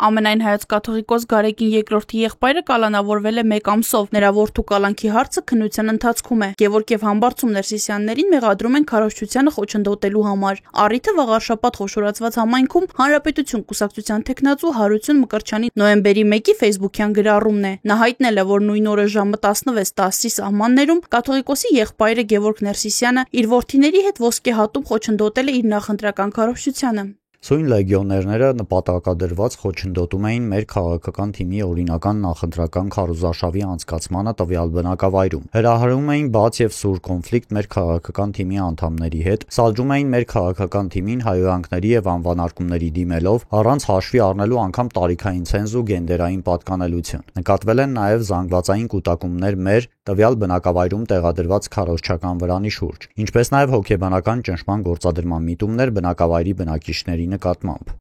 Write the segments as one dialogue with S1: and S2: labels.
S1: Ամենայն հայոց կաթողիկոս Գարեգին II եղբայրը կալանավորվել է 1 ամսով։ Նրա որդու կալանքի հարցը քննության ընթացքում է։ Գևորգ եւ Համբարձում Ներսիսյաններին մեղադրում են քարոզչությանը խոչընդոտելու համար։ Առիթը վաղ շաբաթ խոշորացված համայնքում Հանրապետություն կուսակցության թեկնածու Հարություն Մկրտչյանի նոյեմբերի 1-ի ֆեյսբուքյան գրառումն է։ Նա հայտնել է, որ նույն օրը ժամը 16:10-ի սահմաններում կաթողիկոսի եղբայրը Գևորգ Ներսիսյանը իր որդիների հետ ոսկե հատում խոչընդոտել է իր նախընտրական քարոզչությանը։
S2: Սույն լեգիոներները նպատակադրված խոչընդոտում էին մեր քաղաքական թիմի օրինական նախընտրական քարոզարշավի անցկացմանը տվյալ բնակավայրում, հրահրում էին բաց եւ սուր կոնֆլիկտ մեր քաղաքական թիմի անդամների հետ, սալջում էին մեր քաղաքական թիմին հայհոյանքների եւ անվանարկումների դիմելով, առանց հաշվի առնելու անգամ տարիքային ցենզ ու գենդերային պատկանելություն։ Նկատվել են նաեւ զանգվածային կուտակումներ մեր տվյալ բնակավայրում տեղադրված քարոզչական վրանի շուրջ, ինչպես նաեւ հոգեբանական ճնշման գործադրման միտումներ բնակավայրի բնակիչների նկատմամբ։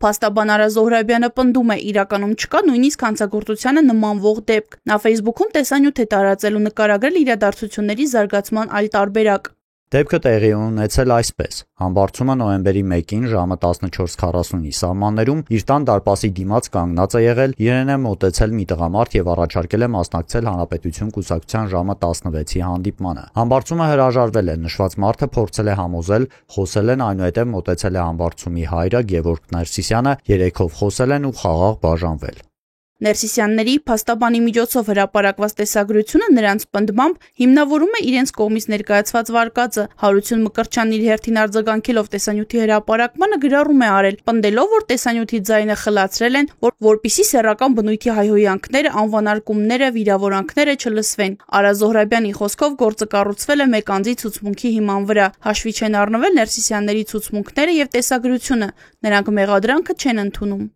S1: Փաստաբան Արա Զոհրաբյանը պնդում է, իրականում չկա նույնիսկ հանցագործությանը նմանվող դեպք։ Նա ֆեյսբուքում տեսանյութ է տարածել ու նկարագրել իրադարձությունների զարգացման այլ տարբերակ։
S2: Դեպքը տեղի ունեցել այսպես. Համբարձումը նոյեմբերի 1-ին ժամը 14:40-ի սահմաններում իր տան դարպասի դիմաց կանգնած է եղել, իրեն է մոտեցել մի տղամարդ եւ առաջարկել է մասնակցել Հանրապետություն կուսակցության ժամը 16-ի հանդիպմանը։ Համբարձումը հրաժարվել է, նշված մարդը փորձել է համոզել, խոսել են, այնուհետև մոտեցել է Համբարձումի հայրը Գևորգ Ներսիսյանը, երեքով խոսել են ու խաղաղ բաժանվել։
S1: Ներսիսյանների փաստաբանի միջոցով հրապարակված տեսագրությունը նրանց պնդմամբ հիմնավորում է իրենց կողմից ներկայացված վարկածը։ Հարություն Մկրտչյանն իր հերթին արձագանքելով տեսանյութի հրապարակմանը գրառում է արել, պնդելով, որ տեսանյութի ձայնը խլացրել են, որպեսզի սեռական բնույթի հայհոյանքները, անվանարկումները, վիրավորանքները չլսվեն։ Արա Զոհրաբյանի խոսքով գործը կառուցվել է մեկ անձի ցուցմունքի հիման վրա։ Հաշվի չեն առնվել Ներսիսյանների ցուցմունքները եւ տեսագրությունը։ Նրանք մեղադրանքը չեն ընդունում։